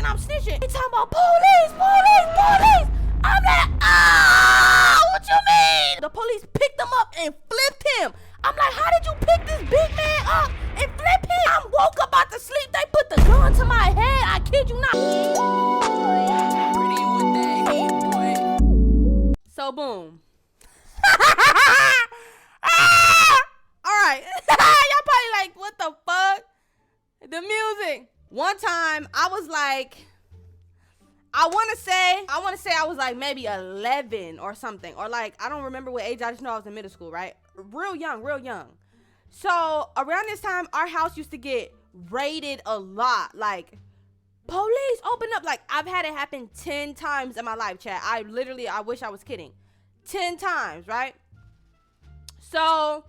snitching. He talking about police. I'm like, what you mean? The police picked him up and flipped him. I'm like, how did you pick this big man up and flip him? I woke up out the sleep. They put the gun to my head. I kid you not. So boom. Alright. Y'all probably like, what the fuck? The music. One time I was like, I want to say I was like maybe 11 or something, or like, I don't remember what age. I just know I was in middle school, right? Real young. So around this time, our house used to get raided a lot. Like, police, open up. Like, I've had it happen 10 times in my life, chat. I wish I was kidding. 10 times, right? So,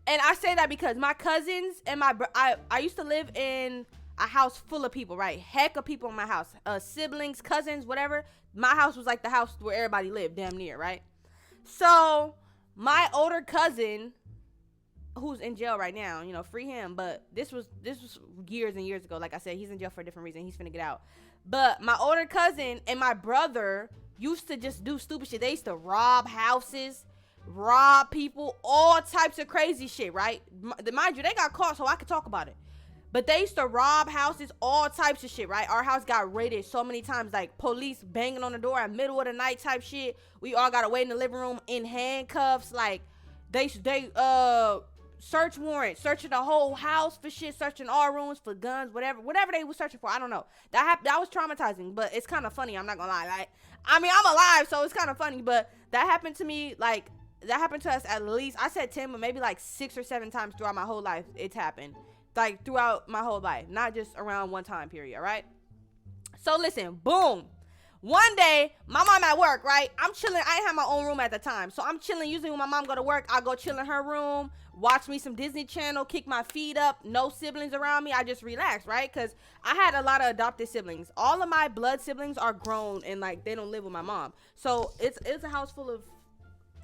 and I say that because my cousins and I used to live in a house full of people, right? Heck of people in my house. Siblings, cousins, whatever. My house was like the house where everybody lived, damn near, right? So, my older cousin, who's in jail right now, you know, free him. But this was years and years ago. Like I said, he's in jail for a different reason. He's finna get out. But my older cousin and my brother used to just do stupid shit. They used to rob houses, rob people, all types of crazy shit, right? Mind you, they got caught, so I could talk about it. But they used to rob houses, all types of shit, right? Our house got raided so many times, like police banging on the door at middle of the night type shit. We all gotta wait in the living room in handcuffs. Like, they search warrant, searching the whole house for shit, searching all rooms for guns, whatever they were searching for. I don't know. That was traumatizing, but it's kind of funny. I'm not gonna lie. Like, I mean, I'm alive, so it's kind of funny, but that happened to me, like, that happened to us at least, I said 10, but maybe like 6 or 7 times throughout my whole life. It's happened. Like, throughout my whole life, not just around one time period, right? So listen, boom. One day, my mom at work, right? I'm chilling. I didn't have my own room at the time. So I'm chilling. Usually when my mom go to work, I go chill in her room, watch me some Disney Channel, kick my feet up, no siblings around me. I just relax, right? Because I had a lot of adopted siblings. All of my blood siblings are grown and, like, they don't live with my mom. So it's a house full of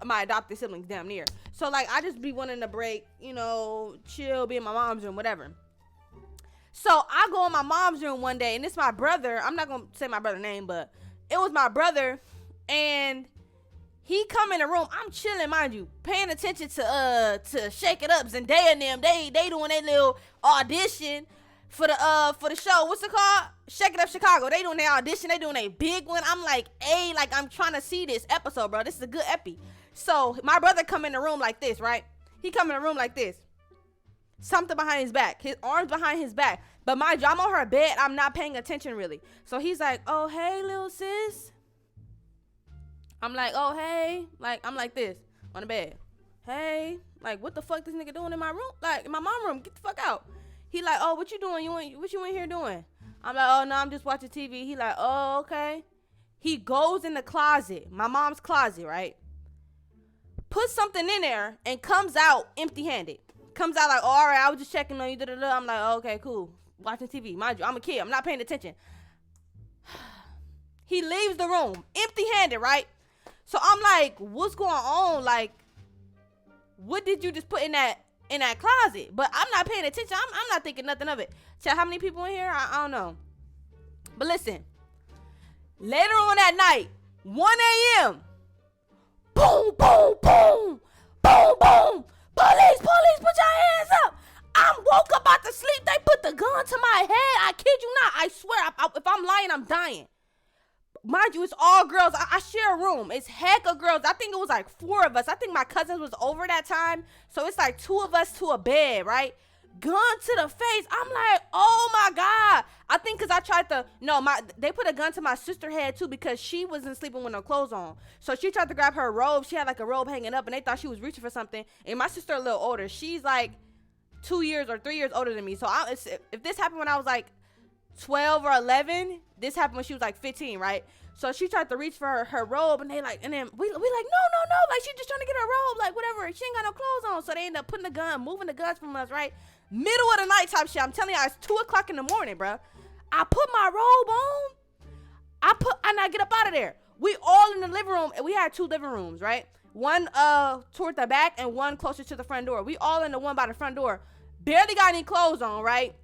my adopted siblings, damn near. So, like, I just be wanting to break, you know, chill, be in my mom's room, whatever. So I go in my mom's room one day, and it's my brother. I'm not gonna say my brother's name, but it was my brother, and he come in the room. I'm chilling, mind you, paying attention to Shake It Up, Zendaya and them. They doing their little audition for the show. What's it called? Shake It Up Chicago. They doing their audition. They doing a big one. I'm like, hey, like, I'm trying to see this episode, bro. This is a good epi. So my brother come in the room like this, right? He come in the room like this. Something behind his back. His arms behind his back. But mind you, I'm on her bed. I'm not paying attention really. So he's like, oh, hey, little sis. I'm like, oh, hey. Like, I'm like this on the bed. Hey. Like, what the fuck this nigga doing in my room? Like, in my mom room. Get the fuck out. He like, oh, what you doing? What you in here doing? I'm like, oh, no, I'm just watching TV. He like, oh, okay. He goes in the closet. My mom's closet, right? Puts something in there and comes out empty-handed. Comes out like, oh, all right, I was just checking on you. Da-da-da. I'm like, oh, okay, cool. Watching TV. Mind you, I'm a kid. I'm not paying attention. He leaves the room empty-handed, right? So I'm like, what's going on? Like, what did you just put in that closet? But I'm not paying attention. I'm not thinking nothing of it. Chat, how many people in here? I don't know. But listen, later on that night, 1 a.m., boom, boom, boom, boom, boom. Police, put your hands up. I woke up out the sleep. They put the gun to my head. I kid you not. I swear, if I'm lying, I'm dying. Mind you, it's all girls. I share a room. It's heck of girls. I think it was like 4 of us. I think my cousins was over that time. So it's like 2 of us to a bed, right? Gun to the face. I'm like, oh my God. I think because I tried to, they put a gun to my sister's head too because she wasn't sleeping with no clothes on. So she tried to grab her robe. She had like a robe hanging up and they thought she was reaching for something. And my sister a little older. She's like 2 years or 3 years older than me. So if this happened when I was like 12 or 11, this happened when she was like 15, right? So she tried to reach for her robe and then we like, no, like she just trying to get her robe, like whatever. She ain't got no clothes on. So they end up putting the gun, moving the guns from us, right? Middle of the night type shit. I'm telling y'all, it's 2 o'clock in the morning, bro. I put my robe on. And I get up out of there. We all in the living room, and we had 2 living rooms, right? One toward the back and one closer to the front door. We all in the one by the front door. Barely got any clothes on, right?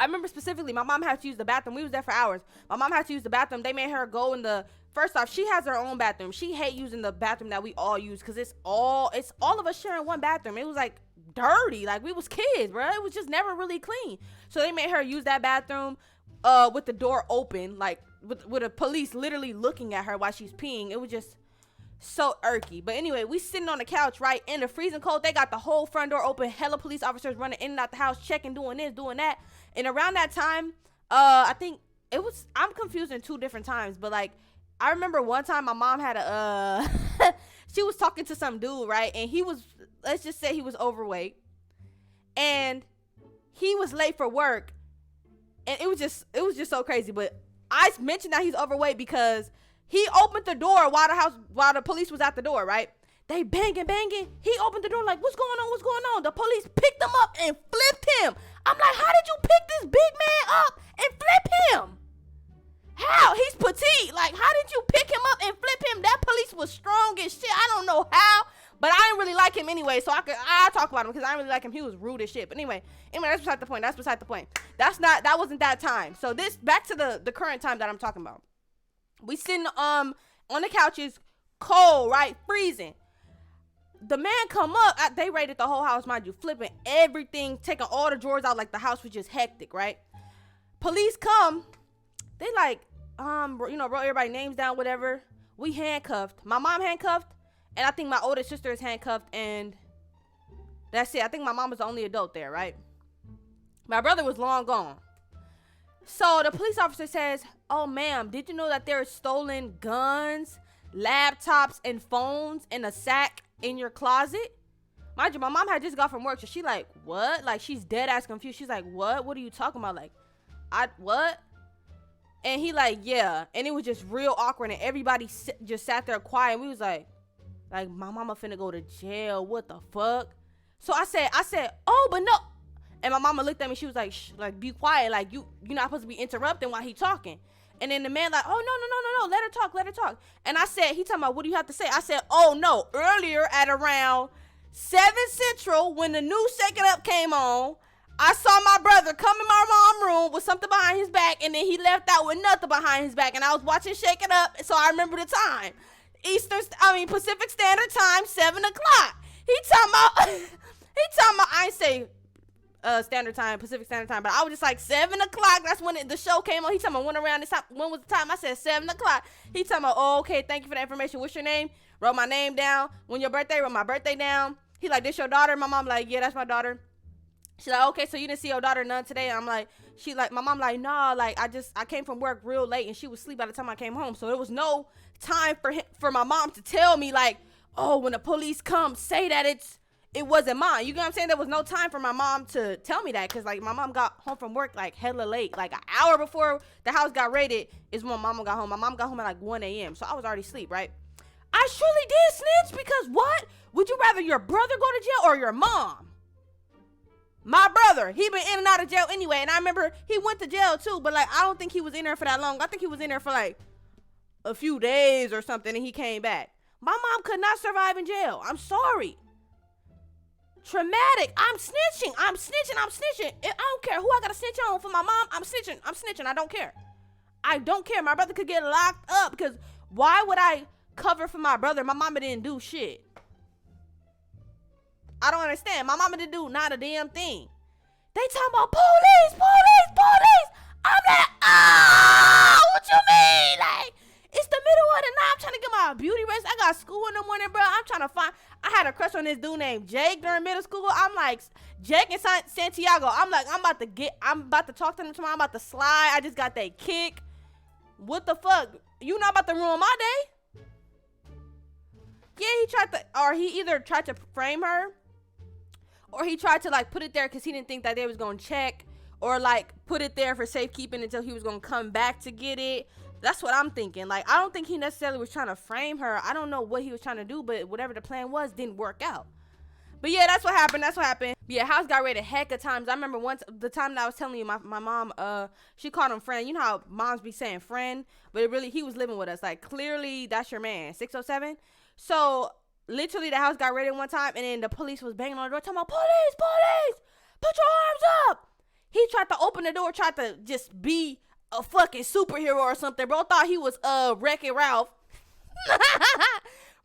I remember specifically, my mom had to use the bathroom. We was there for hours. My mom had to use the bathroom. They made her go in the, first off, she has her own bathroom. She hate using the bathroom that we all use because it's all of us sharing one bathroom. It was like dirty. Like we was kids, bro. It was just never really clean. So they made her use that bathroom with the door open, like with a police literally looking at her while she's peeing. It was just so irky. But anyway, we sitting on the couch, right, in the freezing cold. They got the whole front door open, hella police officers running in and out the house, checking, doing this, doing that. And around that time, I think it was, I'm confused in two different times, but like I remember one time my mom had a she was talking to some dude, right, and he was, let's just say he was overweight and he was late for work, and it was just so crazy. But I mentioned that he's overweight because he opened the door while the police was at the door, right? They banging. He opened the door like, what's going on? The police picked him up and flipped him. I'm like, how did you pick this big man up and flip him? How? He's petite. Like, how did you pick him up and flip him? That police was strong as shit. I don't know how, but I didn't really like him anyway, so I talk about him because I didn't really like him. He was rude as shit. But anyway, that's beside the point. That wasn't that time. So this, back to the current time that I'm talking about. We sitting on the couches, cold, right? Freezing. The man come up, they raided the whole house, mind you, flipping everything, taking all the drawers out, like the house was just hectic, right? Police come, they like, wrote everybody's names down, whatever. We handcuffed. My mom handcuffed, and I think my older sister is handcuffed, and that's it. I think my mom was the only adult there, right? My brother was long gone. So the police officer says, oh, ma'am, did you know that there are stolen guns, laptops, and phones in a sack in your closet? Mind you, my mom had just got from work, so she like, what? Like, she's dead ass confused. She's like, what are you talking about? Like, what? And he like, yeah. And it was just real awkward, and everybody just sat there quiet, and we was like, my mama finna go to jail. What the fuck? So I said, oh, but no. And my mama looked at me. She was like, shh, like, be quiet. Like, you're not supposed to be interrupting while he talking. And then the man like, oh, no. Let her talk. And I said, he talking about, what do you have to say? I said, oh, no. Earlier at around 7 Central, when the new Shake It Up came on, I saw my brother come in my mom's room with something behind his back, and then he left out with nothing behind his back. And I was watching Shake It Up, so I remember the time. Pacific Standard Time, 7 o'clock. He talking about, I ain't say Standard Time, Pacific Standard Time, but I was just like 7 o'clock. That's when the show came on. He talking about when around this time. When was the time? I said 7 o'clock. He talking about, oh, okay, thank you for the information. What's your name? Wrote my name down. When your birthday? Wrote my birthday down. He like, this your daughter? My mom like, yeah, that's my daughter. She's like, okay, so you didn't see your daughter none today? I'm like, my mom like, nah, like I came from work real late and she was asleep by the time I came home. So there was no time for my mom to tell me like, oh, when the police come, say that it wasn't mine. You know what I'm saying? There was no time for my mom to tell me that, because like my mom got home from work like hella late, like an hour before the house got raided is when mama got home. My mom got home at like 1 a.m. So I was already asleep, right? I surely did snitch, because what? Would you rather your brother go to jail or your mom? My brother, he been in and out of jail anyway, and I remember he went to jail too, but like I don't think he was in there for that long. I think he was in there for like a few days or something, and he came back. My mom could not survive in jail. I'm sorry. Traumatic. I'm snitching. I don't care who I gotta snitch on for my mom. I'm snitching. I don't care. My brother could get locked up, because why would I cover for my brother? My mama didn't do shit. I don't understand. My mama didn't do not a damn thing. They talking about police. I'm like, what you mean? Like, it's the middle of the night. I'm trying to get my beauty rest. I got school in the morning, bro. I'm trying to find. I had a crush on this dude named Jake during middle school. I'm like, Jake and Santiago. I'm like, I'm about to talk to them tomorrow. I'm about to slide. I just got that kick. What the fuck? You not about to ruin my day? Yeah, he either tried to frame her, or he tried to like put it there because he didn't think that they was gonna check, or like put it there for safekeeping until he was gonna come back to get it. That's what I'm thinking. Like, I don't think he necessarily was trying to frame her. I don't know what he was trying to do, but whatever the plan was didn't work out. But yeah, that's what happened. But yeah, house got raided a heck of times. I remember once, the time that I was telling you, my mom, she called him friend. You know how moms be saying friend, but he was living with us. Like, clearly that's your man, 607. So literally the house got raided one time, and then the police was banging on the door talking about, police, put your arms up. He tried to open the door, tried to just be a fucking superhero or something. Bro thought he was Wreck-It Ralph.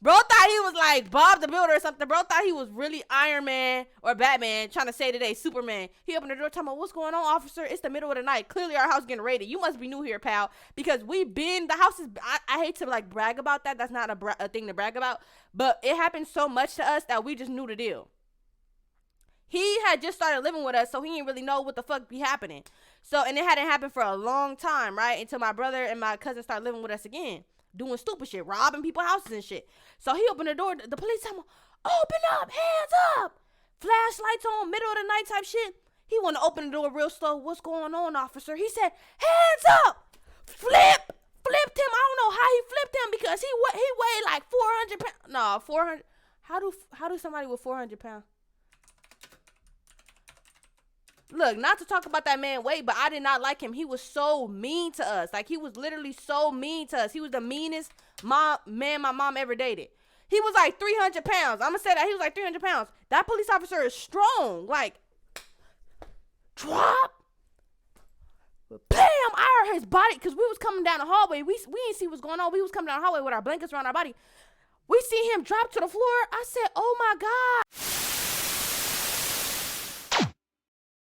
Bro thought he was like Bob the Builder or something. Bro thought he was really Iron Man or Batman trying to say today Superman. He opened the door talking about, what's going on, officer? It's the middle of the night. Clearly our house getting raided. You must be new here, pal. Because the house is, I hate to like brag about that. That's not a thing to brag about. But it happened so much to us that we just knew the deal. He had just started living with us, so he didn't really know what the fuck be happening. So, and it hadn't happened for a long time, right? Until my brother and my cousin started living with us again. Doing stupid shit, robbing people's houses and shit. So he opened the door. The police tell him, open up, hands up. Flashlights on, middle of the night type shit. He want to open the door real slow. What's going on, officer? He said, hands up. Flipped him. I don't know how he flipped him because he weighed like 400 pounds. No, 400. How do somebody with 400 pounds? Look, not to talk about that man weight, but I did not like him. He was so mean to us. Like, he was literally so mean to us. He was the meanest man my mom ever dated. He was like 300 pounds. I'm going to say that. He was like 300 pounds. That police officer is strong. Like, drop. Bam! I heard his body, because we was coming down the hallway. We didn't see what's going on. We was coming down the hallway with our blankets around our body. We see him drop to the floor. I said, oh, my God.